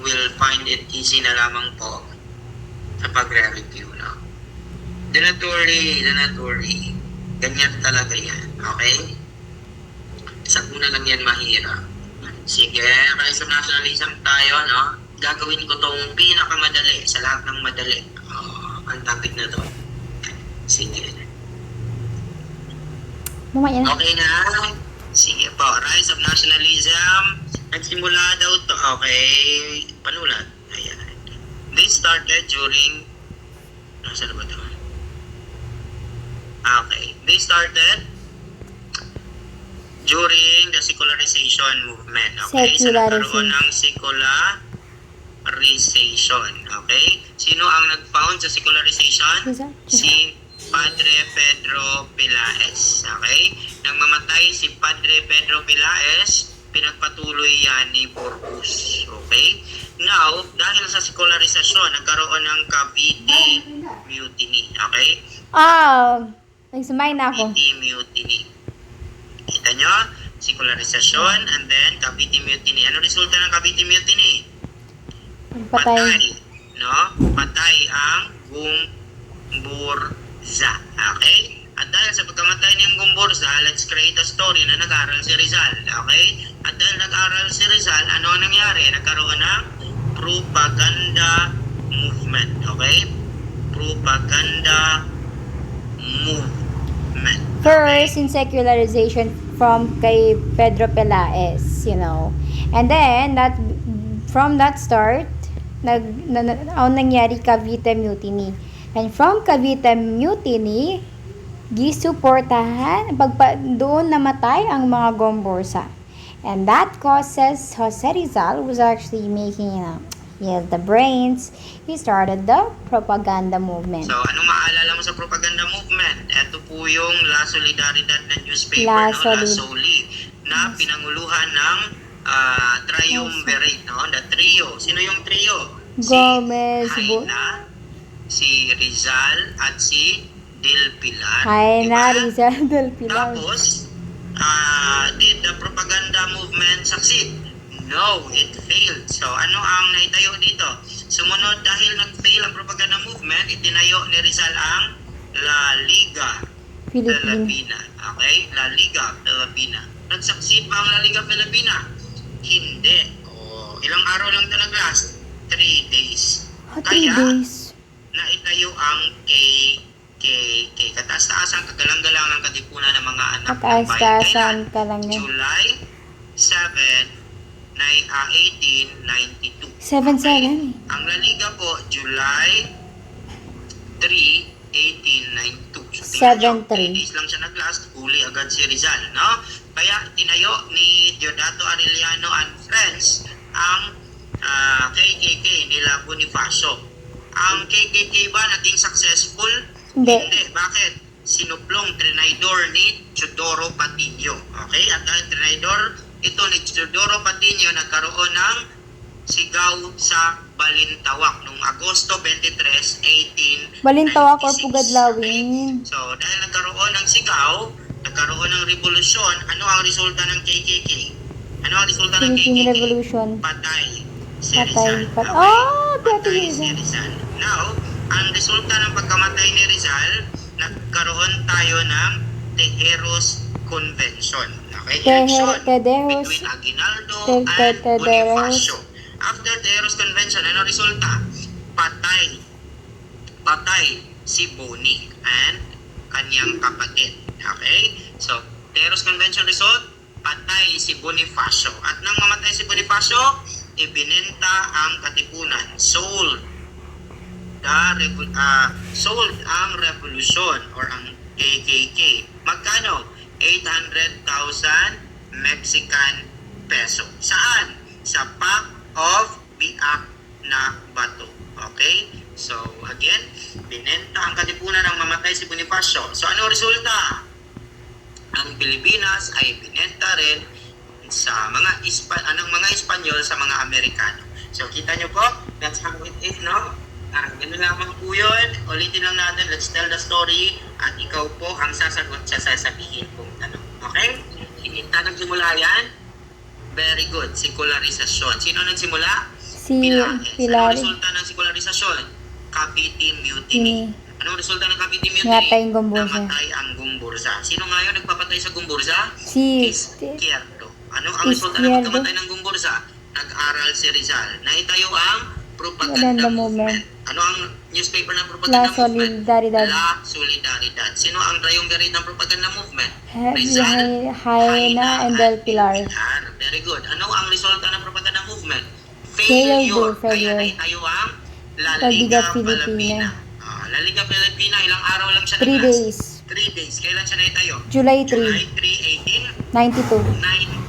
will find it easy na lamang po sa pagre-review, no? Do not worry. Ganyan talaga yan, okay? Sa una lang yan mahirap. Sige, rise of nationalism tayo, no? Gagawin ko tong pinakamadali sa lahat ng madali. Ang topic na to. Sige. Okay na? Sige po, rise of nationalism. Nagsimula daw to, okay, panulat. Ayan. This started during, nasaan ba ito? Okay, they started during the secularization movement. Okay, so nagkaroon ng secularization. Okay, sino ang nag-found sa secularization? Si Padre Pedro Pilaes. Okay, nang mamatay si Padre Pedro Pilaes, pinagpatuloy yan ni Burgos. Okay, now, dahil sa secularization, nagkaroon ng Cavite Mutiny. Okay, nagsumayin na ako. Cavite Mutiny. Kita nyo? Secularization and then Cavite Mutiny. Ano resulta ng Cavite Mutiny? Patay. No? Patay ang Gumburza. Okay? At dahil sa pagkamatay ng Gumburza, let's create a story na nag-aral si Rizal. Okay? At dahil nag-aral si Rizal, ano ang nangyari? Nagkaroon ng propaganda movement. Okay? Propaganda movement. First, in secularization from kay Pedro Pelaez, And then, from that start, nangyari Cavite Mutiny. And from Cavite Mutiny, gisuportahan, doon namatay ang mga Gomburza. And that causes Jose Rizal was actually making, the brains. He started the propaganda movement. So, anong maalala mo sa propaganda movement? Ito po yung La Solidaridad na newspaper, La La Soli, na pinanguluhan ng triumvirate, no? The trio. Sino yung trio? Gomez, si Jaina, si Rizal, at si Del Pilar. Jaina, Rizal, Del Pilar. Tapos, did the propaganda movement succeed? No, it failed. So, ano ang naitayo dito? Sumunod, dahil nag-fail ang propaganda movement, itinayo ni Rizal ang La Liga Filipina. Okay? La Liga Filipina. Nag-succeed ba ang La Liga Filipina? Hindi. Ilang araw lang ito nag-last? 3 days. 3 Kaya, days. naitayo ang KKK. Kataas-taasan, kagalang-galang ang katipunan ng mga anak ng bayan. Kataas-taasan ka lang yan. July 7, 1892. 7-7. Okay? Ang La Liga po, July 3, 1892. So, 7-3. 3 days lang siya nag-last, huli agad si Rizal, no? Kaya tinayo ni Diodato Arellano and friends ang KKK nila Bonifacio. Ang KKK ba naging successful? Hindi. Bakit? Sinuplong trinidor ni Teodoro Patiño. Okay? At dahil trinidor ito ni Teodoro Patiño, nagkaroon ng sigaw sa Balintawak noong Agosto 23, 1896. Balintawak or Pugadlawin. Okay? So, dahil nagkaroon ng sigaw, nagkaroon ng revolusyon, ano ang resulta ng KKK? Ano ang resulta ng Philippine KKK? Revolution. Patay si Patay. Rizal. Patay si Rizal. Now, ang resulta ng pagkamatay ni Rizal, nagkaroon tayo ng Tejeros Convention. Okay? Election between Aguinaldo and Bonifacio. After Tejeros Convention, ano resulta? Patay si Boni and kanyang kapatid. Okay? So, Tejeros Convention result, patay si Bonifacio. At nang mamatay si Bonifacio, ibinenta ang katipunan. Sold ang revolution or ang KKK. Magkano? 800,000 Mexican peso. Saan? Sa Pack of Biak na Bato. Okay? So, again, binenta ang katipunan ng mamatay si Bonifacio. So, ano resulta? Ang Pilipinas ay binenta rin sa mga Espanyol sa mga Amerikano. So, kita nyo po, that's how it is, no? Ganun lamang po yun. Ulitin lang natin, let's tell the story at ikaw po ang sasagot sa sasabihin kong tanong. Okay? Nagsimula yan? Very good. Secularization. Sino nagsimula? Si Si Pilares. Pilar. Anong resulta ng sekularisasyon? Cavite Mutiny. Ini. Anong resulta ng Cavite Mutiny? Namatay ang Gombursa. Namatay ang Gombursa. Sino ngayon nagpapatay sa Gombursa? Si Izquierdo. Ano ang resulta ng Izquierdo. pagkamatay ng Gombursa? Nag-aral si Rizal. Naitayo ang Propaganda propaganda movement. movement. Ano ang newspaper ng La propaganda movement? Solidaridad. La Solidaridad. Sino ang triumvirate ng propaganda movement? Jaina and Del Pilar. Very good. Ano ang resulta ng propaganda movement? Failure. Kaya naitayo ang La La Liga Liga Filipina. Filipina. La Liga Filipina, ilang araw lang siya 3 days. 3 days. Kailan siya naitayo? July 3, July 3, 92.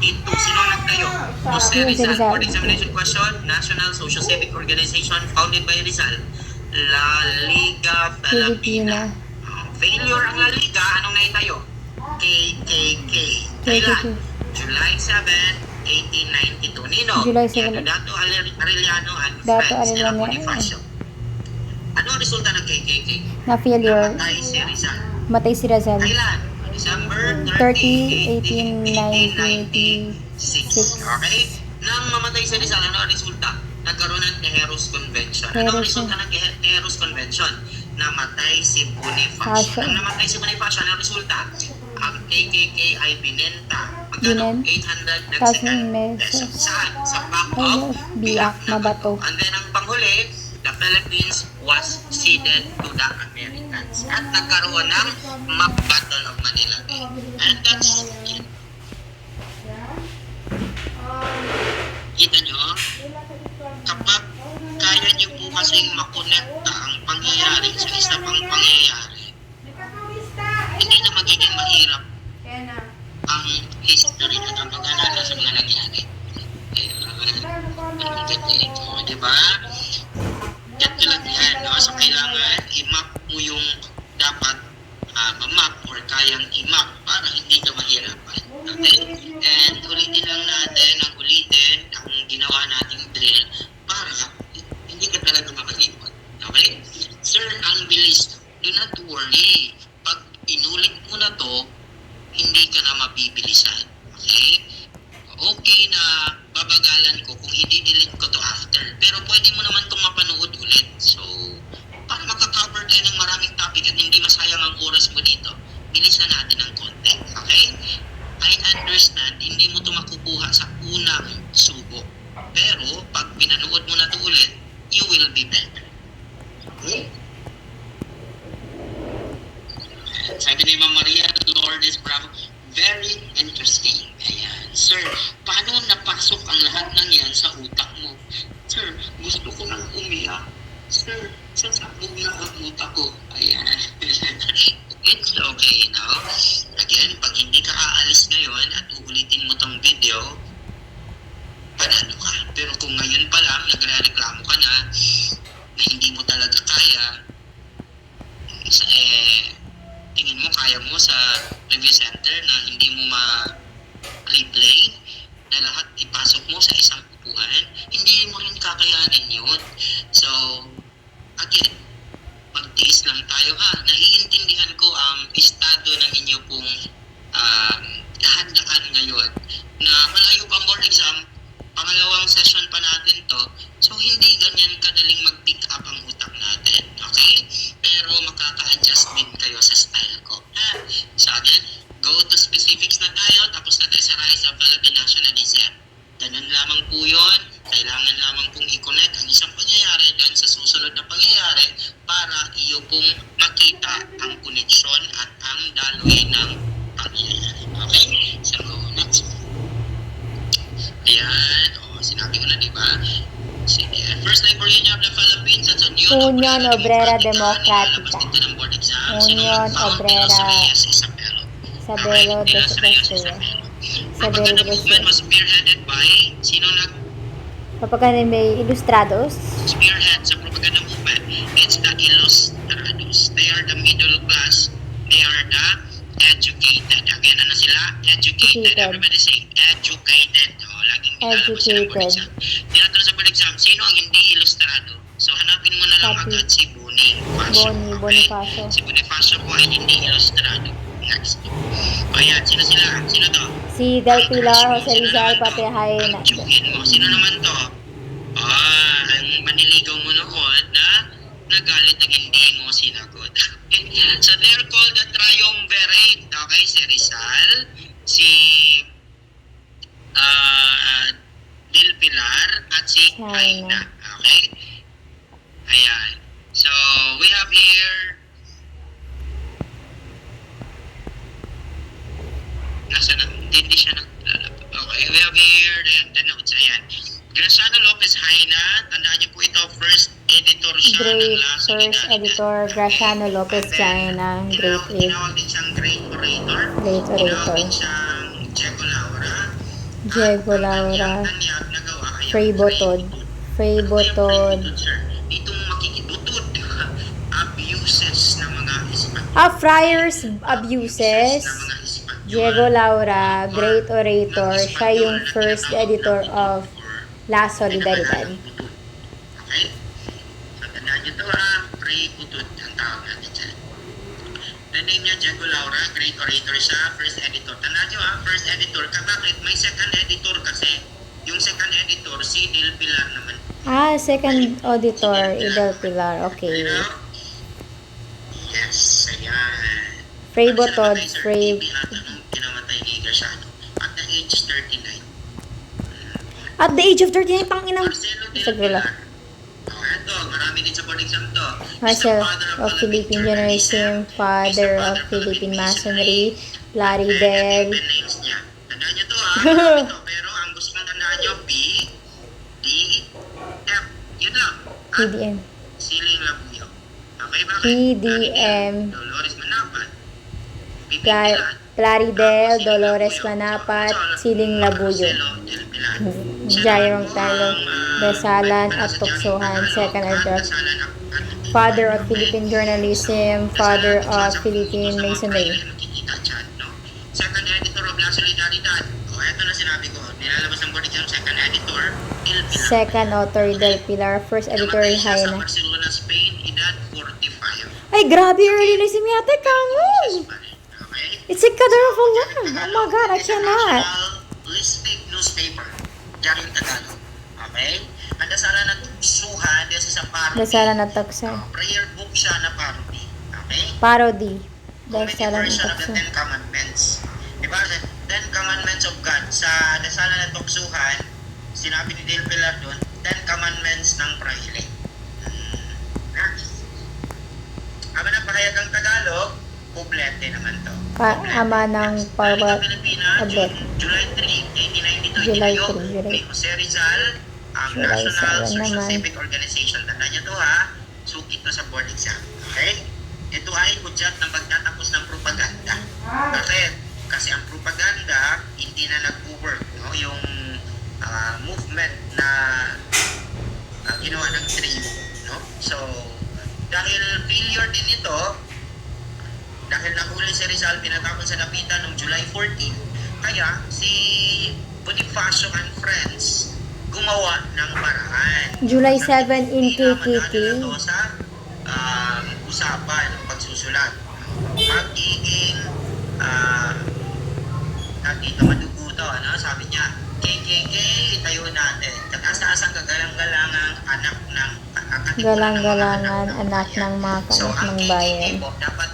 1892. Sino ang nagtayo? Jose Jose Rizal. Rizal. For the examination question, National Social Civic Organization founded by Rizal. La Liga Filipina. Filipina. Failure ang La Liga. Anong naitayo? KKK. Kailan? July 7, 1892. Nino? July 7. Dato Arellano and Dato friends nila Arellano. Bonifacio. Ano ang resulta ng KKK? Na failure. Namatay si Rizal. Matay si Rizal. Kailan? December 30, 1896. Okay? Nang mamatay si Rizal, ano ang resulta? Nagkaroon ng Tejeros Convention. Ano ang Tejeros. resulta ng Tejeros Convention? Namatay si Bonifacio. Fascio. Nang namatay si Bonifacio, ano ang resulta? Ang KKK ay binenta. Magkano? 800 Mexican pesos. Saan? Sa Pack of Biak na bato. And then ang panghuli, the Philippines was ceded to the Americans. At nagkaroon ng Mock Battle of Manila Bay. And that's it. Kita nyo? Kapag kaya nyo po kasing makonekta ang pangyayari sa isa pang pangyayari, hindi na magiging mahirap ang history at ang pag-alala sa mga nangyari. Ang ganda ito, di ba? Get ko lang yan, no? So, kailangan i-map mo yung dapat ma-map or kayang i-map para hindi ka mahirapan. Okay? And ulitin lang natin ang ginawa nating drill para hindi ka talaga makalimot. Okay? Sir, ang bilis. Do not worry. Pag inulit mo na to, hindi ka na mabibilisan. Okay? Okay na babagalan ko kung hindi delete ko to after. Pero pwede mo naman itong mapanood ulit. So, para makakover tayo ng maraming topic at hindi masayang ang oras mo dito, bilisan natin ng konti. Okay? I understand, hindi mo ito makukuha sa unang subok. Pero, pag pinanood mo na ito ulit, you will be better. Okay? Sabi ni Ma'am Maria Lourdes Bravo, very interesting. Ayan. Sir, paano napasok ang lahat ng yan sa utak mo? Sir, gusto ko nang umiyak. Sir, sasabog na ang utak ko. Ayan. It's okay now. Again, pag hindi ka aalis ngayon at uulitin mo tong video, panalo ka. Pero kung ngayon pa lang, nagre-reklamo ka na hindi mo talaga kaya, tingin mo kaya mo sa review center na hindi mo ma-replay na lahat ipasok mo sa isang upuan, hindi mo rin kakayanin yun. So, again, magtiis lang tayo ha. Naiintindihan ko ang estado ng inyo pong kahandaan ngayon na malayo pang board exam, pangalawang session pa natin to, so hindi ganyan kadaling mag-pick up ang utak natin, okay? Pero makaka-adjust din kayo sa style ko. So again, go to specifics na tayo, tapos na tayo sa Rise of Philippine Nationalism. Ganun lamang po yun, kailangan lamang pong i-connect ang isang pangyayari dahil sa susunod na pangyayari para iyo pong makita ang koneksyon at ang daloy ng pangyayari. Okay? So, next. Ayan, sinabi ko na, di ba? Sige. First Labor Union of the Philippines at Unión Obrera Democrática. Dito ng board exam. Unión Obrera Isabelo. Isabelo de Reyes. Reyes. Propaganda movement was spearheaded by sino Propaganda may Ilustrados. spearhead sa propaganda movement? It's the Ilustrados. They are the middle class. They are the educated. Again, ano sila? Educated. Everybody say educated. Laging nilalabas sila ng board exam. Tinatanong sa board exam, sino ang hindi ilustrado? So, hanapin mo na lang Copy. agad si Bonifacio. Bonifacio. Si Bonifacio po ay hindi ilustrado. Next. O yan, sino sila? Sino to? Si Del Pilar, Jose Rizal, pati Jaina. Ang tsuhin mo. Sino naman to? Ah, nagalit ng hindi mo sinagot. So they're called the triumvirate. Okay, si Rizal, si Del Pilar, at si China. Aina. Okay? Ayan. So, we have here nasa na, hindi siya naglalabas. Okay, we have here the notes. Ayan. Graciano Lopez Haina, tandaan niyo po ito, first editor siya ng Great La first Solidaridad. editor, Graciano Lopez And then, China. Great tinawag din siyang great orator. Great orator. Tinawag din siyang Diego Laura. Diego Laura. Ang tanyag na gawa ay ang Frei Botod. Frei Ano yung Botod. Frei Botod, sir? Dito mo makikibutod. Abuses ng mga Espanyol. Friars abuses. ng mga Espanyol. Diego Laura, great orator. Siya yung first editor of La Solidaridad. Okay? So, tandaan nyo ito Frei Botod ang tawag natin dyan. The name niya, Diego Laura, great orator siya, first editor. Tandaan nyo first editor. Bakit? May second editor kasi. Yung second editor, si Del Pilar naman. Second auditor, Idel Pilar. Okay. Ano? Yes, ayan. Frei Ano siya Botod, namatay, sir? Frei... TB at anong kinamatay ni Graciano? At the age 39. At the age of 39, tanginang... Marcelo Del Sagula. Pilar. Oh, eto, marami din sa board exam to. Marcel He's the father of Philippine Journalism, He's father the of father Philippine Masonry. Masonry, Plaridel. Open names niya. Tandaan nyo to marami to. Pero ang gusto mong tandaan nyo, P, D, F. Yun lang. At PDM. Siling Labuyo. Okay, bakit? PDM. Dolores Manapat. Plaridel, Dolores Manapat, Siling Labuyo. Jairong Talong, Besalan at Tuksohan, second editor. Father of Philippine Journalism, father of Philippine Masonry. Second editor of La Solidaridad. O, eto na sinabi ko. Nilalabas ng board exam, second editor, Del Pilar. Second author, Del Pilar. First editor, Namatay siya sa Haina. Barcelona, Spain, edad 45. Ay, grabe, early na si Miyate Kangol! Okay? It's a kadar of Allah! Oh my God, I cannot! Listig newspaper. Diyan yung Tagalog. Okay? Ang dasalan ng tuksuhan, this is a parody. Dasala na taksa. Prayer book siya na parody. Okay? Parody. Comedy Dasala na version of the taksa. Ten Commandments. Diba? The Ten Commandments of God. Sa dasalan ng tuksuhan, sinabi ni Del Pilar doon, Ten Commandments ng Praile. Ama ng pahayagang Tagalog, kublete naman to. Ama ng Balikan Pawat. Pilipina, Tablet. July 3, 1892, July itinayo 3, July. ni Jose Rizal ang July National 7 Social naman. Civic Organization. Tandaan niyo to sukit to sa board exam. Okay? Ito ay hudyat ng pagtatapos ng propaganda. Bakit? Kasi ang propaganda hindi na nag-work. No? Yung movement na ginawa ng trio. No? So, dahil failure din ito, dahil nahuli si Rizal, pinatapon sa Lapitan noong July 14, kaya si Bonifacio and friends gumawa ng paraan. July 7 in Hindi na madali KKK. na to sa usapan, pagsusulat. Magiging dito madugo to, ano? Sabi niya, KKK, itayo natin. Kataas-taasang kagalang-galangang anak ng Galang-galangan, anak ng mga So, kanak ang ng KKK bayan. po, dapat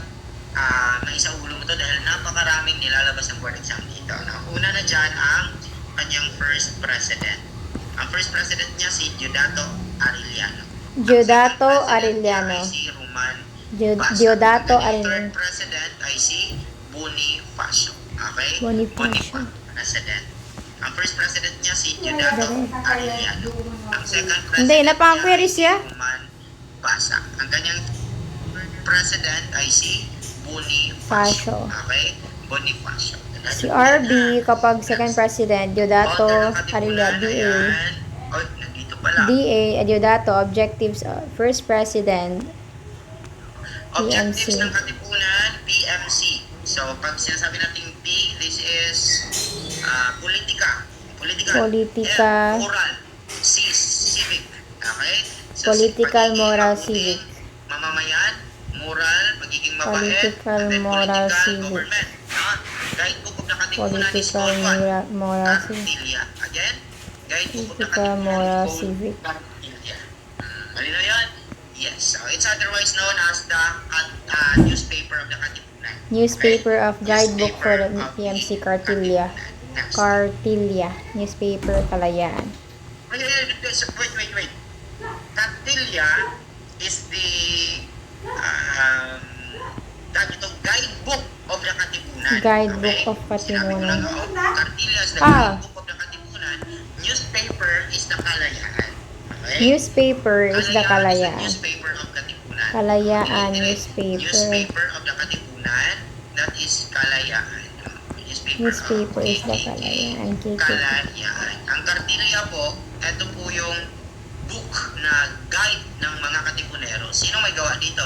maisaulo mo to dahil napakaraming nilalabas ng board exam dito. No? Una na dyan ang kanyang first president. Ang first president niya si Diodato Arellano. Diodato Ang second president Arellano. niya ay si Roman Diodato Ang Arellano. third president ay si Bonifacio. Okay? Bonifacio. President. Ang first president niya si Diodato Arellano. Ang second president Hindi, napang-query siya. si Roman Basa. Ang kanyang president ay si Bonifacio. Facio. Okay? Bonifacio. Si RB, kapag second president, Diodato Arellano, DA. Oh, nandito pala. DA, Diodato, objectives, first president, Objectives PMC. ng Katipunan, PMC. So, pag sinasabi natin P, this is politika. Politika. M, moral. C, civic. Okay? Political, pagiging moral, mabuting civic. Mamamayan, moral, magiging mabait, Political, and then moral, political civic. government. No? Guide book of the Katipunan is Political, called what? moral, civic. Cartilla. Again, guide book of the Political, Katipunan moral, is called civic. Cartilla. Malino yan? Yes, so it's otherwise known as the newspaper of the Katipunan. Newspaper of Guidebook for the Newspaper of PMC the Cartilla. Katipunan. Next. Cartilla. Newspaper Kalayaan. Wait. Cartilla is the guidebook of the Katipunan. Guidebook of Sinabi ko Katipunan. lang, Cartilla is the Ah. guidebook of the Katipunan. Newspaper is the Kalayaan. Okay? Newspaper is the Is the Kalayaan. newspaper of Katipunan. Kalayaan Newspaper. newspaper. Newspaper of the Katipunan. That is Kalayaan. Newspaper of is the KKK. Kalayaan. KKK. Kalayaan. Ang Cartilla po, ito po yung book na guide ng mga Katipunero. Sino may gawa dito?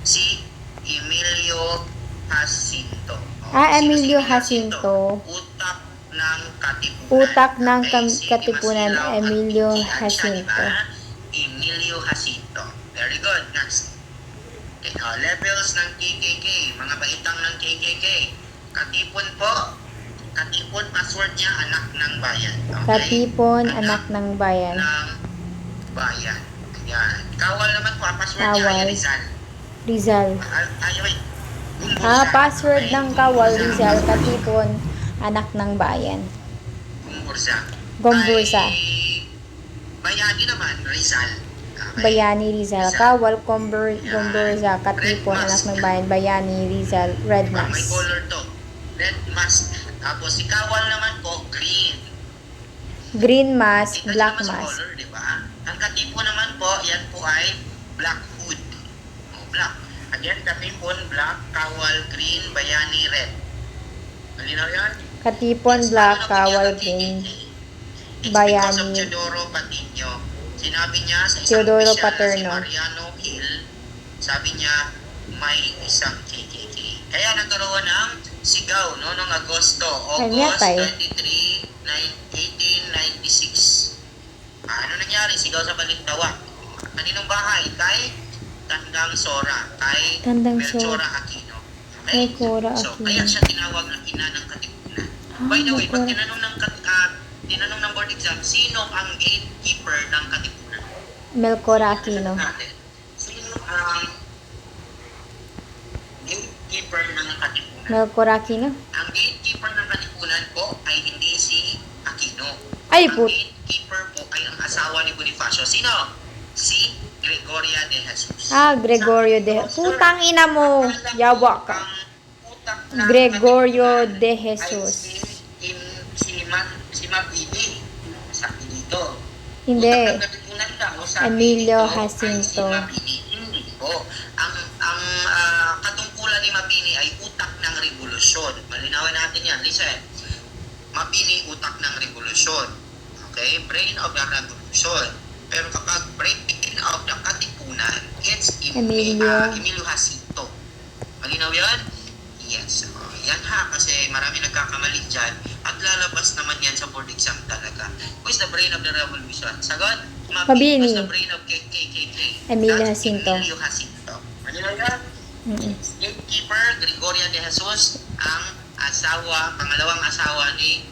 Si Emilio Jacinto. Sino si Emilio Jacinto. Utak ng Katipunan. Utak ng Si Katipunan, Masilaw Emilio at Pikian siya, Jacinto. diba? Emilio Jacinto. Very good. Next. Okay, levels ng KKK. Mga baitang ng KKK. Katipon po. Katipon, password niya, anak ng bayan. Okay? Katipon, anak ng bayan. ng bayan. Ayan. Kawal naman po, ang password niya Kawal. ay Rizal. Rizal. Wait. Gumbursa. Password Okay, ng Kawal, Gumbursa. Rizal. Katipon, anak ng bayan. Gumbursa. Gombursa. Kay Bayani naman, Rizal. Okay. Bayani, Rizal. Kawal, Gomburza. Katipon, anak ng bayan. Bayani, Rizal. Red May Mask. color to. Red mask. Tapos si Kawal naman po, green. Green Mask, Kita Black naman sa Mask. color, di ba? Ang katipo naman po, yan po ay black hood. Black. Again, katipon, black, Kawal, green, Bayani, red. Malinaw yan? Katipon, Yes, Black, ano po Kawal, niya, Green. It's because of Bayani. Teodoro Patino. Sinabi niya sa isang Teodoro opisyal na si Paterno. Mariano Hill, sabi niya, may isang KKK. Kaya nagkaroon ng sigaw no, noong Agosto, Kanya August tayo. 23, 1896. Ano nangyari? Sigaw sa Balintawak. Kaninong bahay? Kay Tandang Sora. Kay Tandang Melchora Sora. Aquino. Kay Cora So, Aquino. kaya siya tinawag na ina ng Katipunan. By the way, pag Melchora. tinanong ng board exam, sino ang gatekeeper ng Katipunan? Melchora Aquino. Natin. Sino ang gatekeeper ng Katipunan? Melchora Aquino? Ang gatekeeper ng Katipunan po ay hindi si Aquino. Ay, Ang gatekeeper po ay ang asawa ni Bonifacio. Sino? Si Gregoria de Jesus. Gregorio de Jesus. Putang ina mo. Yawa ka. Ang utak ng Gregorio Katipunan de ay Jesus. si Mapini. Sabi dito. Hindi. Utak ng Katipunan daw, sabi Emilio dito, Jacinto. ay si Mapini. Hindi po. Ang katungkulan ni Mapini ay utak ng revolusyon. Malinawin natin yan. Listen. Mapini, utak ng revolusyon. Okay? Brain of the revolution. Pero kapag brain of the Katipunan, it's Emilio. Emilio Jacinto. Malinaw yan? Yes. Yan ha, kasi marami nagkakamali dyan. At lalabas naman yan sa board exam talaga. Who is the brain of the revolution? Sagot? Mabini. Who is the brain of KKK? Emilio That's Jacinto. Emilio Jacinto. Malinaw yan? Mm-mm. Gatekeeper, Gregoria de Jesus, ang pangalawang asawa ni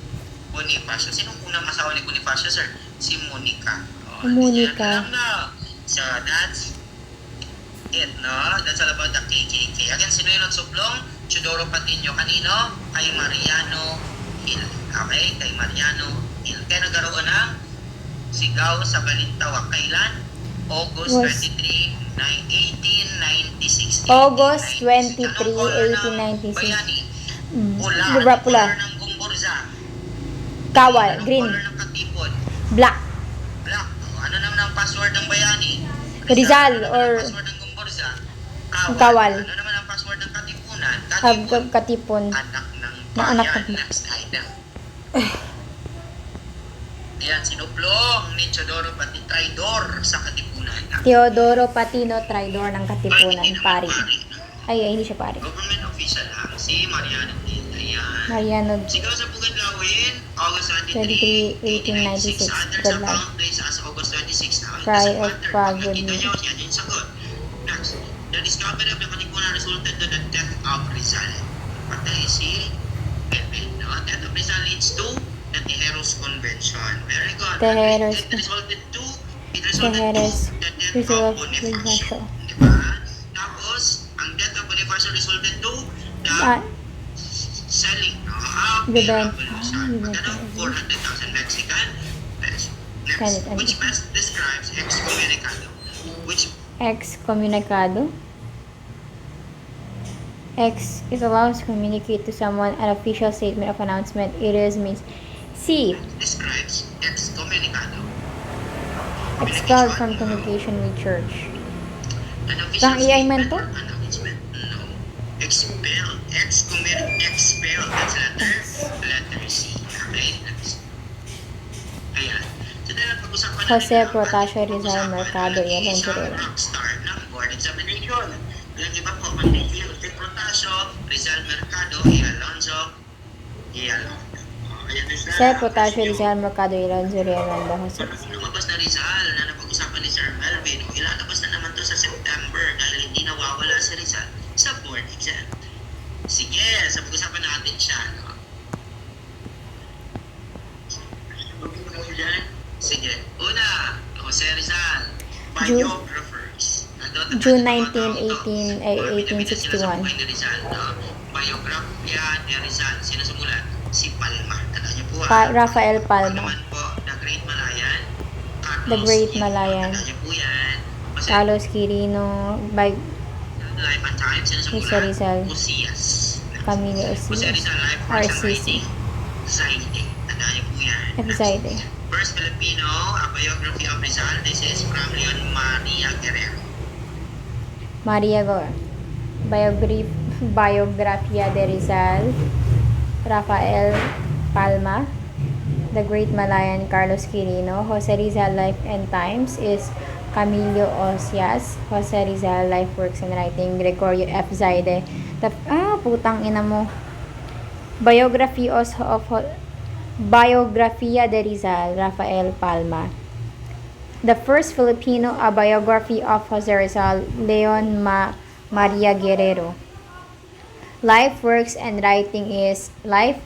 Bonifacio. Sinong unang asawa ni Bonifacio, sir? Si Monica. Monica. Alam na. So, that's it, no? That's all about the KKK. Again, sino yung nagsuplong? Teodoro Patino. Kanino? Kay Mariano Hill. Okay? Kay Mariano Hill. Kaya nagkaroon ng sigaw sa Balintawak. Kailan? August 23, 1896. August 23, Anong color ng 1896. Bayani? Mm. Pula. Pula, Anong pula. color ng Gumburza? Kawal, Anong green. color ng Katipon? Black. Black. Ano naman ang password ng Bayani? Rizal Ano naman or ang password ng Gumburza? Kawal. Ano naman ang password ng Katipunan? Katipon. Anak ng Na anak bayan. ng- Next item. Yan, sinuplong ni Teodoro pati traidor sa Katipunan. Teodoro Patino, traidor ng Katipunan, Hindi naman pari. pari. Ay, hindi siya pari. Government official lang. Si Mariano Hill. Ayan. Mariano Sigaw sa Bukid Lawin, August 23, 23, 1896. 1896. Others Good are luck. found place as August 26. Now, it Cry doesn't of matter. Pag Prague. nakita nyo, yan yung sagot. Next. The discovery of the Katipunan resulted to the death of Rizal. Patay si Pepe. No? Death of Rizal leads to the Tejeros Convention. Very good. Tejeros. It resulted to Tejeros. the death death Rizal of of Bonifacio. Bonifacio. Diba? Tapos, ang death of Bonifacio resulted to the Ah, selling of the the band. revolution. Magkano? 400,000 Mexican peso. Got Next, it. which best describes excommunicado? Which Excommunicado. Ex, it allows to communicate to someone an official statement of announcement. It is means C. describes excommunicado? Expelled from Communication? communication with church. An official Pang AI man statement to? or announcement? No. Expelled. Expelled. That's letter C. Okay? Next. Ayan. So, dahil pag-usapan natin Jose ang Protasio ating Rizal pag-usapan, Mercado y ang isang Aventurero. rockstar ng board examination. Walang iba po, kundi Jose Protasio, Rizal Mercado, y Alonzo Villalon. Ayan na siya. Jose Protasio First Rizal Mercado y Aventurero and Jose Parang lumabas na Rizal na napag-usapan ni Sir Melvin. O ilalabas na naman to sa September dahil hindi nawawala si Rizal sa board exam. Sige, sa pag-usapan natin siya. No? Okay mo na ko dyan? Sige. Una, Jose Rizal. Biographers. June 19, 1861. Ni Rizal, no? Biografia ni Rizal. Sino sumulat? Si Palma. Tandaan niyo po. Rafael Ano Palma. naman po, The Great Malayan. The Great Quirino. Malayan. Tandaan niyo po yan. Kasi Carlos Quirino by Life and Times. Sino Jose sumulat? Rizal. Ucias. Camilo Jose Orsias. Rizal, Life, Works and RCC. Writing. Zaide. Tandaan niyo po yan. Excited. First Filipino, a biography of Rizal. This is from Leon Maria Guerrero. Maria Gore. Biografía de Rizal. Rafael Palma. The Great Malayan, Carlos Quirino. Jose Rizal Life and Times is Camilo Osias. Jose Rizal Life, Works and Writing, Gregorio F. Zaide. Putang ina mo. Biografía de Rizal, Rafael Palma. The first Filipino, a biography of Jose Rizal, Leon Maria Guerrero. Life, Works and Writing is Life,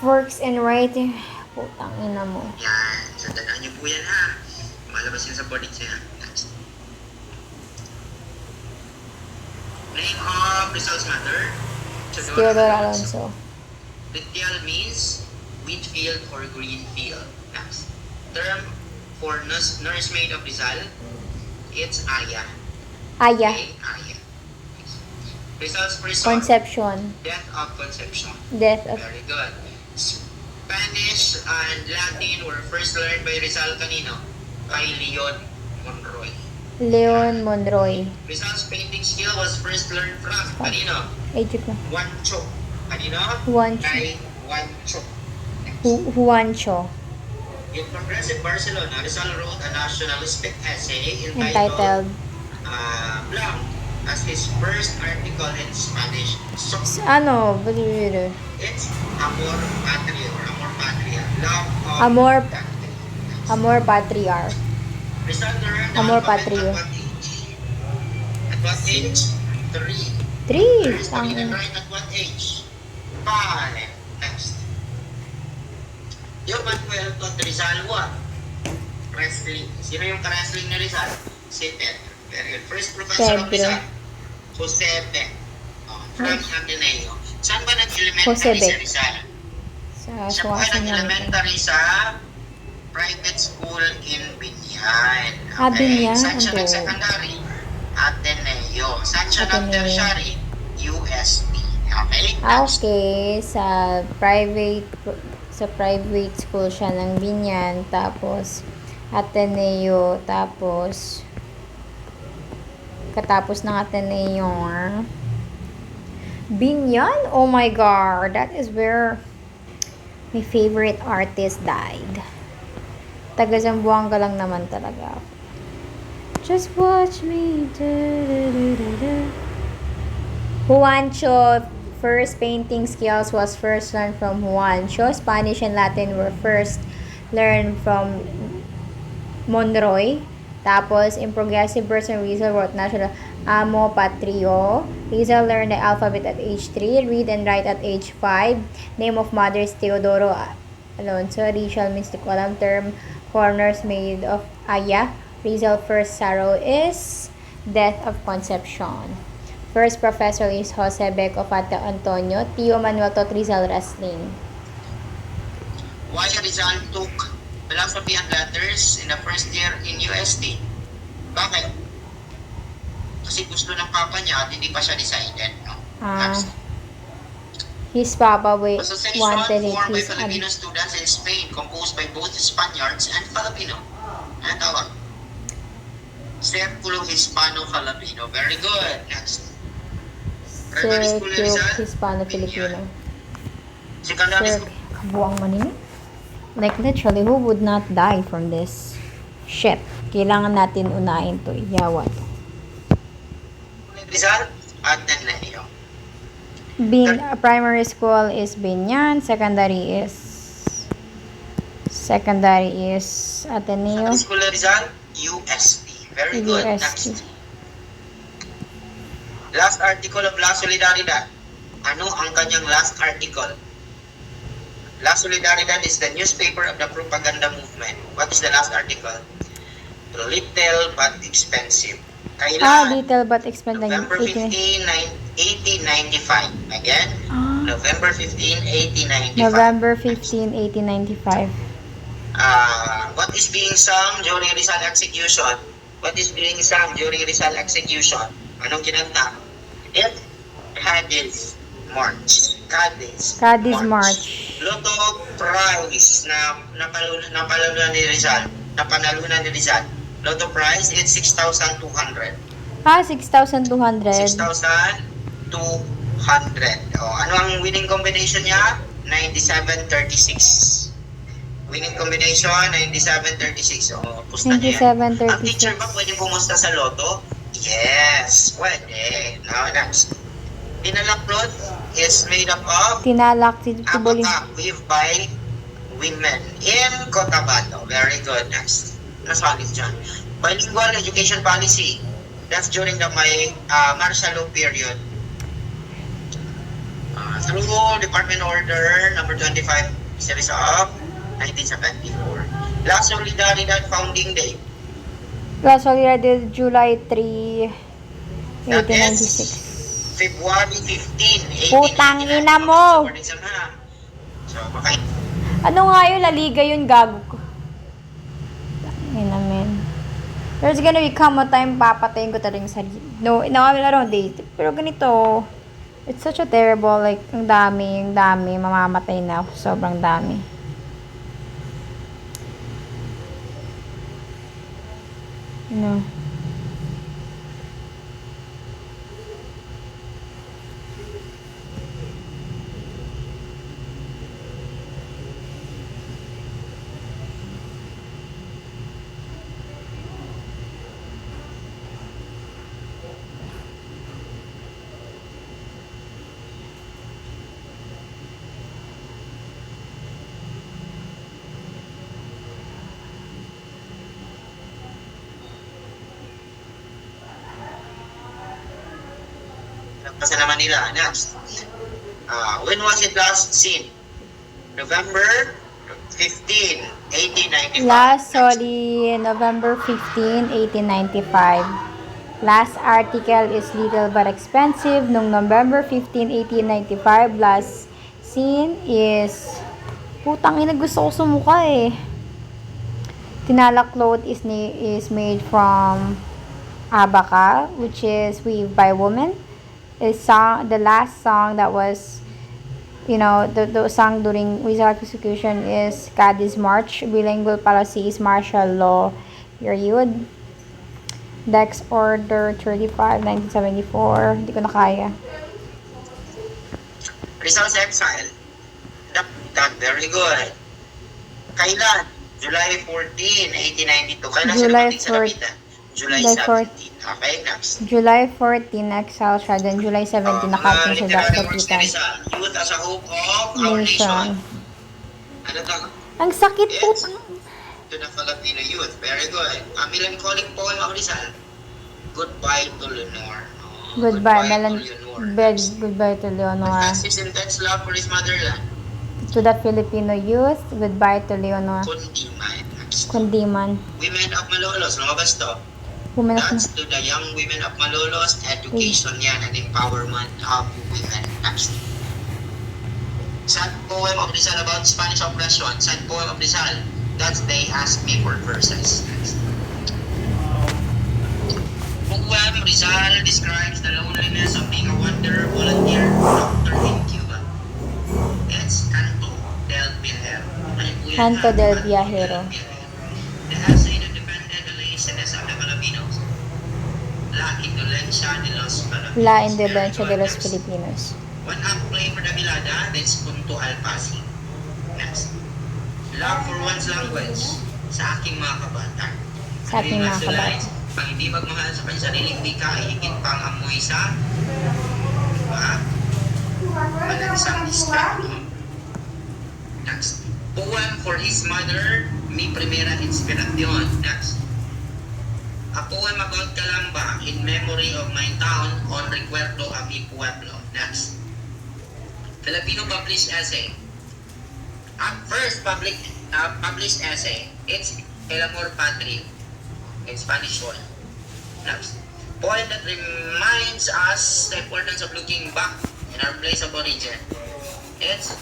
Works and Writing. Putang ina mo. Yan. So, tandaan niyo po yan ha. Malabas yun sa board exam. Next. Name of Rizal's mother. Theodore Alonso. Ritial means wheat field or green field. Next. Term for nursemaid of Rizal. It's Aya. Aya. Okay, Aya. Next. Rizal's first son. Conception. Death of conception. Death of Very good. Spanish and Latin were first learned by Rizal kanino? Kay Leon Monroy. Leon Monroy. Rizal's painting skill was first learned from kanino? Ejuko. Juancho. Kanino? Juancho. Kay Juancho. Juancho. In Progressive Barcelona, Rizal wrote a nationalistic essay Entitled Blanc as his first article in Spanish. So, ano? it's Amor Patria or Amor Patria. Love of Amor- country. Amor Patriar. Rizal learned the Amor alphabet Patrio. at what age? At what age? 3. 3. Learns to read and write at what age? 5. Next. Yung Manuel taught Rizal what? Wrestling. Sino yung ka-wrestling ni Rizal? Si Pedro. Very good. First professor of Pedro. Rizal. Jose Beck. Oh, from Ateneo. Saan ba Jose nag-elementary si Beck. Rizal? Sa Siya po ay Suwasan namin. nag-elementary sa private school in Binyan. Binyan. Saan siya Ano? nag-secondary? Ateneo. Saan siya Ateneo. nag-tertiary? UST. Okay? Next. Okay, sa private school siya ng Binyan, tapos Ateneo, tapos katapos ng Ateneo, Binyan. Oh my god, that is where my favorite artist died. Taga Zamboanga lang naman talaga. Just watch me. Juancho. First painting skills was first learned from Juancho. Spanish and Latin were first learned from Monroy. Tapos, in Progressive Version, Rizal wrote national Amo Patrio. Rizal learned the alphabet at age 3, read and write at age 5. Name of mother is Teodoro Alonso. Rizal means to column term corners made of Aya. Rizal first sorrow is death of conception. First professor is Jose Beco Fata Antonio. Tio Manuel taught Rizal wrestling. Why Rizal took philosophy and letters in the first year in UST? Bakit? Kasi gusto ng papa niya at hindi pa siya decided. No? Next. His papa Association wanted it. formed by His Filipino students in Spain, composed by both Spaniards and Filipino. Ano tawag? Círculo Hispano-Filipino. Very good. Next. Primary school na Rizal? Hispano-Filipino. Secondary Sir, school. kabuang manini. Like literally, who would not die from this shit? Kailangan natin unahin to. Yawa to. Rizal at Nanlayo. Primary school is Binyan. Secondary is Ateneo. Secondary school na Rizal? UST. Very good. UST. Next. Last article of La Solidaridad. Ano ang kanyang last article? La Solidaridad is the newspaper of the propaganda movement. What is the last article? Little but expensive. Kailan? Little but expensive. November 15, 1895. Again, November 15, 1895. November 15, 1895. What is being sung during Rizal execution? What is being sung during Rizal execution? Anong kinanta? It Cadiz March. Cadiz March. Lotto prize na napanalunan ni Rizal. Lotto prize is 6,200. 6,200. 6,200. Ano ang winning combination niya? 9736. Winning combination, 9736. Pusta niya. 9736. Ang teacher ba pwede pumusta sa Lotto? Yes, pwede. Now, next. Tinalak cloth is made up of Tinalak tibuli. abaca weaved by women in Cotabato. Very good. Next. Nasalit dyan. Bilingual education policy. That's during the martial law period. Through Department Order number 25, series of 1974. La Solidaridad Founding Day. La Solidaridad, July 3, That 1896. February 15, 1889. Putang ina mo! So, baka Ano nga yun? La Liga yun, gago ko. Amen. There's gonna become a time papatayin ko talaga yung sarili. No, I don't date. Pero ganito, it's such a terrible, like, ang dami, mamamatay na ako. Sobrang dami. No. nagpasa naman nila. Next. When was it last seen? November 15, 1895. Last, sorry, November 15, 1895. Last article is Little But Expensive. Nung November 15, 1895, last scene is... Putang ina, gusto ko sumuka eh. Tinalak cloth is made from abaca, which is weaved by women. The last song that was, the song during Rizal execution is Cadiz March. Bilingual policy is martial law period. Dex Order 35, 1974. Hindi ko na kaya. Rizal's exile. That very good. Kailan? July 14, 1892. Kailan July siya namatay sa Lapitan? July 17. Okay, next. July 14, exile siya. Then July 17, nakating siya sa Literary works ni Lapitan. Rizal. Youth as a hope of our nation. Ano to? Ang sakit po. Yes. To the Filipino youth. Very good. A melancholic poem of Rizal. Goodbye to Leonor. Goodbye, to Melan. Leonor. Goodbye to Leonor. Confess his intense love for his motherland. To the Filipino youth, goodbye to Leonor. Kundi man. Next. kundi man Women of Malolos, lumabas to. women of That's to the young women of Malolos, education yan and empowerment of women. Next. Sad poem of Rizal about Spanish oppression. Sad poem of Rizal. That's They Ask Me for Verses. Next. Poem Rizal describes the loneliness of being a wanderer volunteer doctor in Cuba. It's Canto del Viajero. Ano po yan, Canto ha? del Viajero. The essay that defended the laziness of the Filipinos. La Indolencia de los Filipinos. La Independencia de los Filipinos. One up play for the Vilada, that's Punto Alpasi. Next. Love for one's language. Sa aking mga kabata. Sa aking mga kabata. Ang hindi magmahal sa kanyang sariling wika ay higit pang amoy sa malansang iska. Next. Poem for his mother, Mi Primera Inspiración. Next. A poem about Calamba in memory of my town on recuerdo a mi pueblo. Next. Filipino published essay. First published essay. It's El Amor Patrio in Spanish one. Next. Poem that reminds us the importance of looking back in our place of origin. It's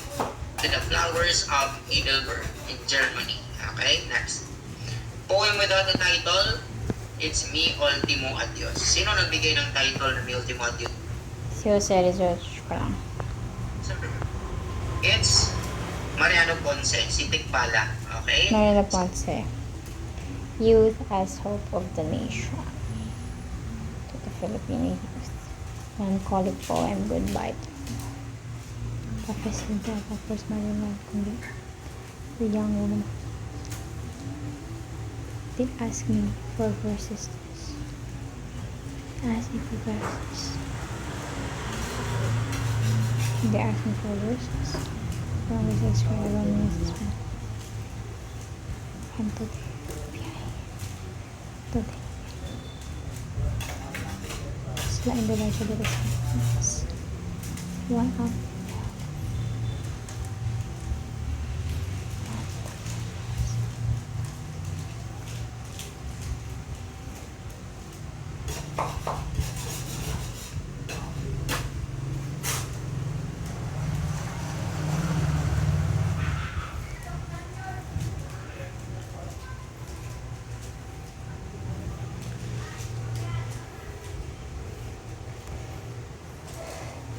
To the Flowers of Heidelberg in Germany. Okay, next. Poem without a title. It's Mi Ultimo Adios. Sino nagbigay ng title na Mi Ultimo Adios? Si Jose Rizal ko lang. It's Mariano Ponce, si Tikbala. Okay? Marina Ponce. Youth as Hope of the Nation. To the Filipino youth. Melancholic poem, Goodbye. Professor Deva, first Marina, kundi the young woman did ask me for verses. Ask me for verses. They asked me for verses. Long as I swear I don't miss this one. And today. Sila Indonesia de los Filipinos. One up.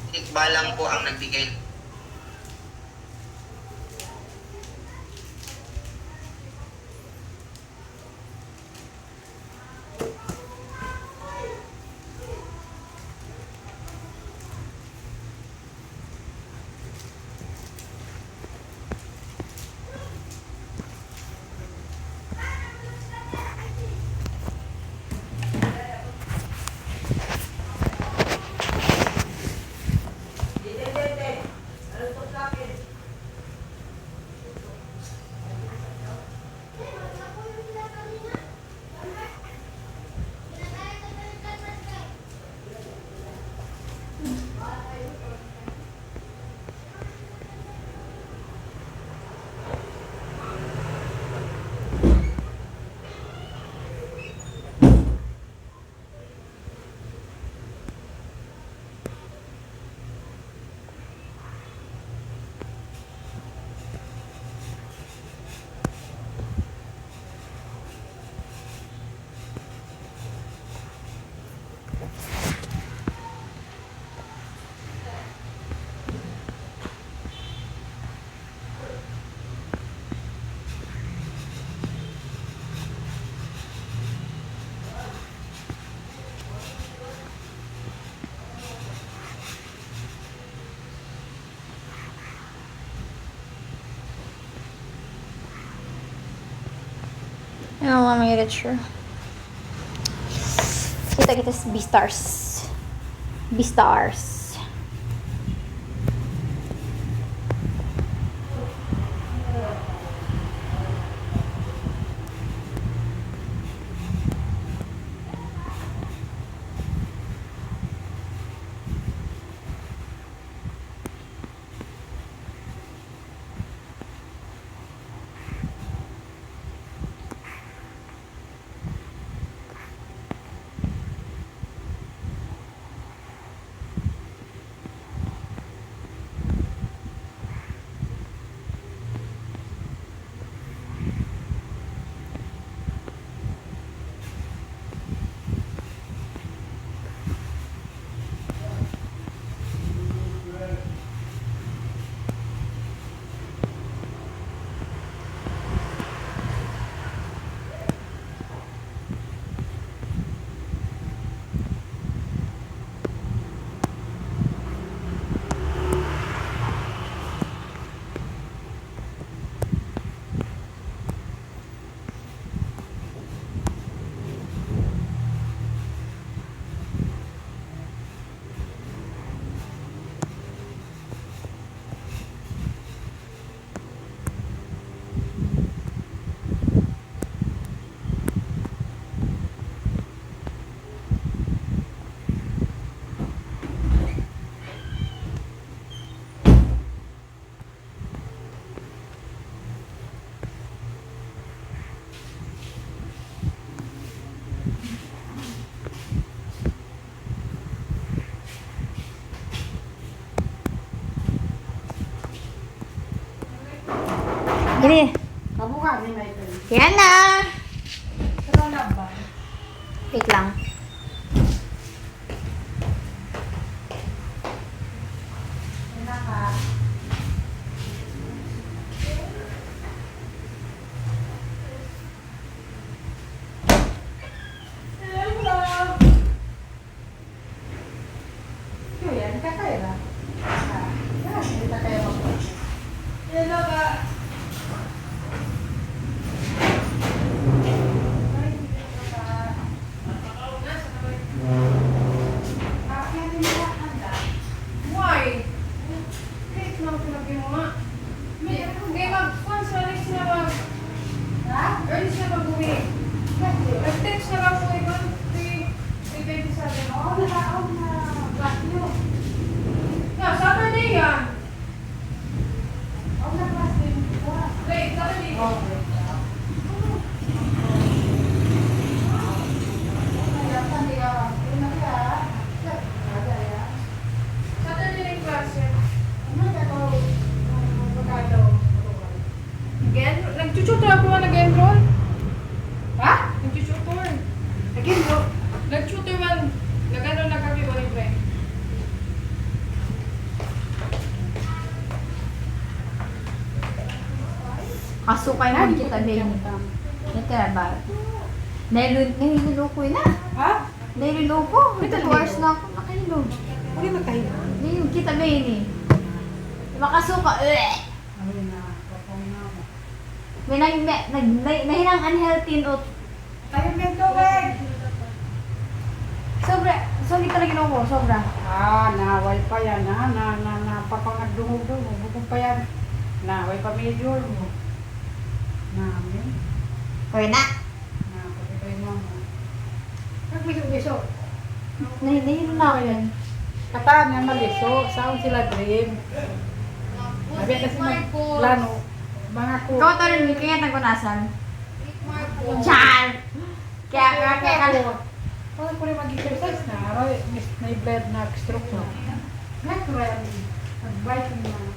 Tikbalang po ang nagbigay. Ano nga may literature? Kita sa Beastars. Beastars. Ini. Kabuka ni Michael. Yan na. Pero na ba? Wait lang. Why? Kahit mga sinabi mo nga. Hindi, mag-fun sa alis sila mag... Ha? Early sila mag-uwi. Nag-text na lang po ibang 3:27. Oo, nakaon na. Class nyo. Yeah, Saturday yan. Oo, na class din. Wait, Saturday. Okay. Saturday rin class yan. Again? Nag-tutor ako nga nag-enroll. Ha? Nag-tutor. Nag-enroll? Nag-tutor man. Nag-enroll na kami ulit ba eh. Kasukay mo kita, baby. Ito na ba? Nahiluloko na. Ha? Nahiluloko. Ito, Ito 2 hours na ako nakahilog. Uli magkahiba. Nahilog kita, baby. Makasuka. May nahinang unhealthy note. Tayo may tubig. Sobra. Solid talaga ginuko. Sobra. Naway pa yan ha. Napapangagdungog-dungog. Bukong pa yan. Naway pa major mo. Namin. Okay na. Napapitay mo. Nagbiso-biso. Nahilog na ako yan. Kataan nga maliso. Saan sila dream? Sabi kasi plano. Mga ko. Ikaw ito rin, kaya nagkunasan. Char! Kaya ka. Wala ko rin mag-exercise na. May blood na stroke na. Natural. Nag-biking na.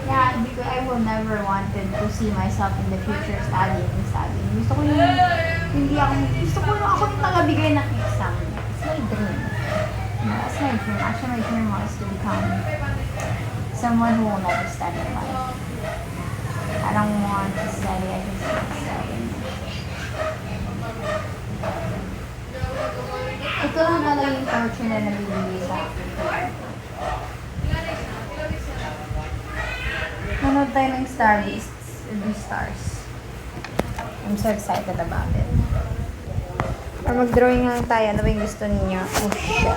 Yeah, because I will never wanted to see myself in the future studying. Gusto ko yung, gusto ko yung ako yung tagabigay ng exam. It's my dream. That's my dream. Actually, my dream was to become someone who will never study in life. I don't want to study, I just want to study. Ito lang talaga yung torture na nabibigay sa akin. Nanood tayo ng Stars. I'm so excited about it. Or mag-drawing lang tayo. Ano ba yung gusto niyo? Oh, shit.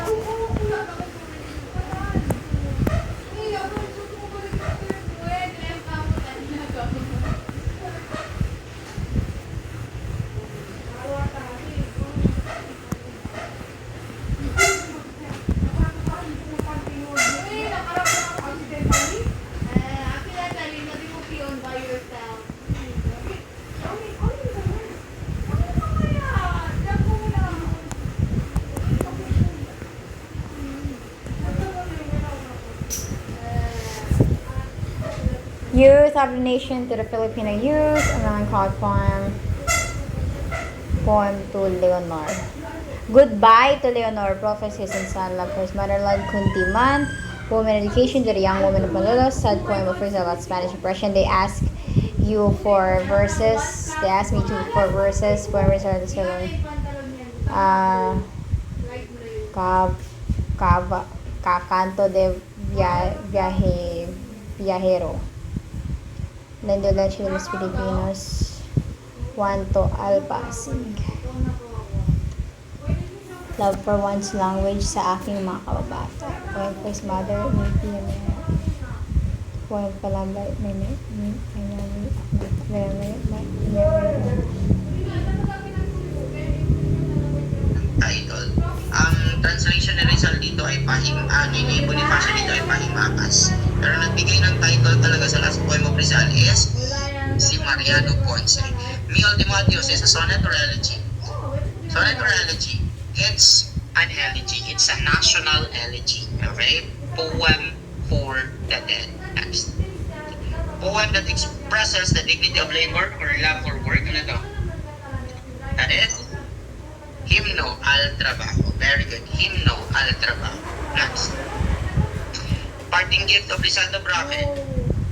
Youth of the Nation to the Filipino Youth, a melancholic poem to Leonor. Goodbye to Leonor, prophecies and sad love for his motherland, Kuntiman, woman education to the young woman of Malolos, sad poem of first about Spanish oppression. They ask you for verses. They asked me for verses. Poem is the following. Canto de Viajero. Nandulachi de los Filipinos. Juanto Alpasig. Love for one's language sa aking mga kababata. Poem for his mother, Maybe America. Poem Palambay, Title. Ang translation ni Rizal dito ay ni Bonifacio dito ay Pahimakas. Pero nagbigay ng title talaga sa last poem of Rizal is si Mariano Ponce. Mio Demodios is a sonnet or elegy? Sonnet or elegy? It's an elegy. It's a national elegy. Okay? Poem for the dead. Next. Poem that expresses the dignity of labor or love for work. Ano to? That is Himno al Trabajo. Very good. Himno al Trabajo. Next. Parting gift of Rizaldo Bracken.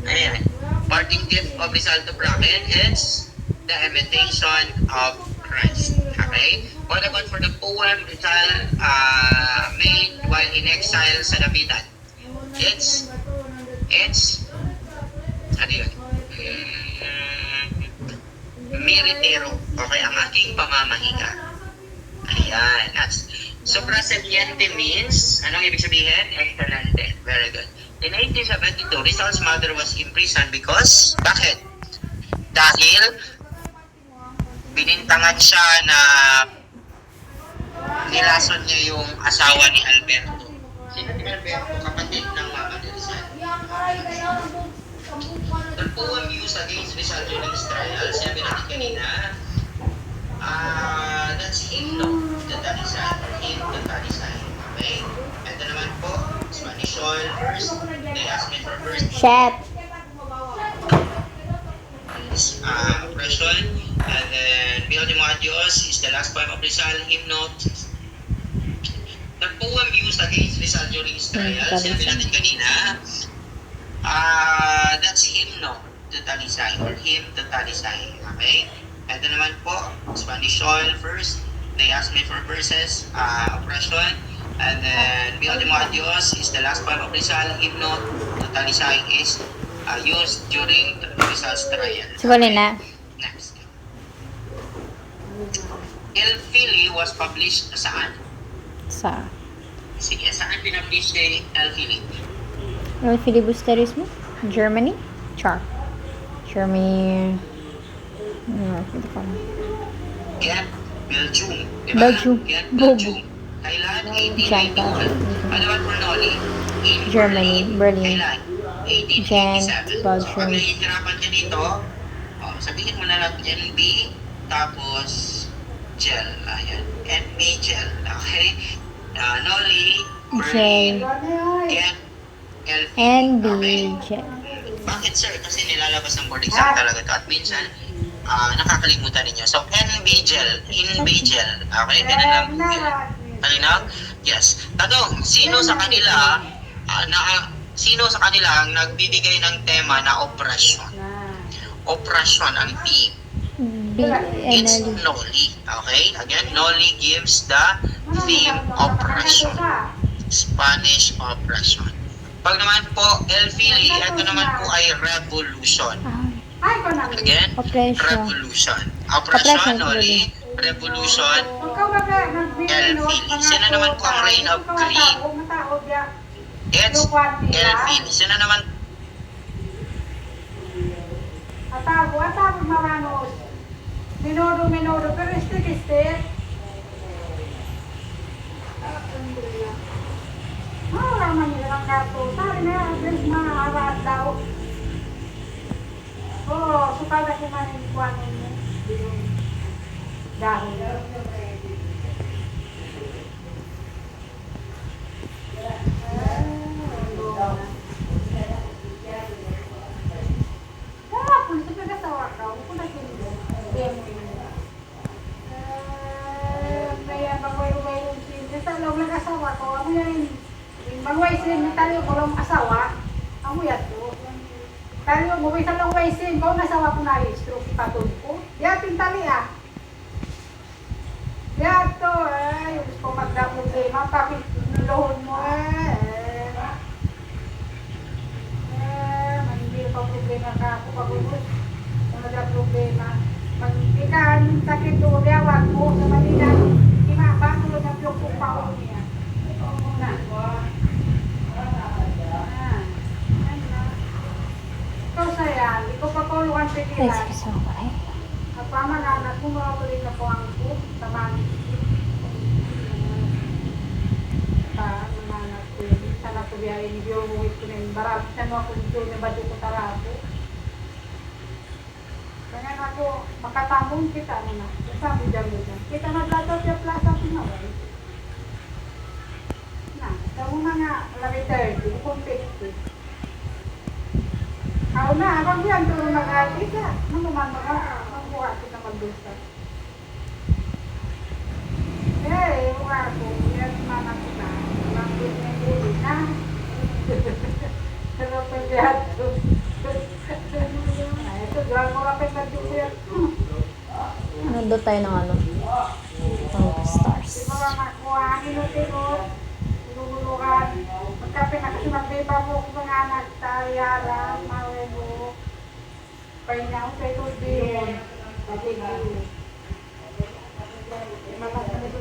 Ayan. Parting gift of Rizaldo Bracken is the imitation of Christ. Okay? What about for the poem Rizal made while in exile sa Dapitan? It's ano yun? Miritero. Okay, ang aking pamamahiga. Ayan. Next. Sobrasaliente means, anong ibig sabihin? Excelente. Very good. In 1872, Rizal's mother was imprisoned because, bakit? Dahil binintangan siya na nilason niya yung asawa ni Alberto. Sino si Alberto? Kapatid ng mama ni Rizal. The poem used against Rizal during his trial, sabi natin kanina, that's Himno the Talisay, or Hymn the Talisay. Okay? Ito naman po, Spanish all verse, they ask me for verse. Chat. Oppression, and then Mio Demodios is the last poem of Rizal, Hymno. The poem used against Rizal during his trial, sabi natin kanina, that's Himno the Talisay, or Hymn the Talisay. Okay? Ito naman po, Spanish all first. They ask me for verses, oppression. And then, Mio Demodios is the last poem of Rizal. Himno the Talisay is used during Rizal's trial. Sigulin na. Next. El Fili was published saan? Sa Sige, saan pinapublish ni El Fili? El Filibusterismo? Germany? Char. Germany. Ghent, Belgium. Diba? Belgium. Ghent, Bobo. Belgium. Kailan? 1891. Ano ba for Noli? In Germany, Berlin. Kailan? Ghent, 1887. Belgium. So, pag nahihirapan ka dito, sabihin mo na lang NB, tapos gel. Ayan. NB gel. Okay? Noli, Berlin, Ghent, LP. NB. Okay? Bakit sir? Kasi nilalabas ng board exam talaga ito. At minsan, nakakalimutan ninyo. So, NBGEL. InBGEL. Okay? Ganun lang po yun. Malinaw? Yes. Tanong, sino sa kanila ang nagbibigay ng tema na operasyon? Operasyon ang theme. It's BNL. Noli. Okay? Again, Noli gives the theme operation. Spanish operation. Pag naman po, El Fili, ito naman po ay revolution. Again, Oppression. revolution. Oppression, Operation, Noli, revolution, El Fili. Sino naman po ang reign of greed? It's El Fili. Sino naman? Atago maranos. Minodo, pero istik. Malaman nila ng kato. Sabi na, abis maarat daw. Oo, sukada ko man yung kuwanin mo. Dahil. Kung sa pagkasawa ka, kung na kinuha, demo yun. Kaya bagay yung sin. Sa loob ng asawa ko, ano yan? Bagay sin, tali ko lang asawa. Amo yan to. Tali mo, bagay sa lang sin. Kung nasawa ko na yung stroke ipatod ko. Yatin tali ah. Yato eh. Yung gusto magda-problema. Kapit lohon mo manigil pa problema ka ako pagulot. Kung nagda-problema. Pag ikan, sakit o liyawag mo sa Manila. Imabang mo na blok kong paon niya. Na. Ikaw saya, ikaw pa ko luwan Let's pikilan. go. Okay. Kapama na anak mo mga ulit na po ang po. Tamang. Mga anak ko yun. Sana ko biyahe ni Diyo mo ito na yung barap. Sana ako dito na badyo ko tarapo. Kaya nga ako, makatamong kita mo na. Sabi dyan mo dyan. Kita na plato siya plato pinaway. Na, daw na nga, lagi 30, kung 50. Ako na, abang yan, turo mag-ati ka. Nung naman magbuha kita magdusa. Eh, huwag ako, yan mana ko na. Walang pinili na. Pero pagbihat ko. Ito, gawin mo kapit na dito. Ano doon tayo ng ano? Stars. Di ba makuha ang inutin mo? Lulukan. Magkape na kasi magbiba mo kung mga anak tayara, mawe mo. Pahinga ko sa ito din. Pati nga. Malas na ito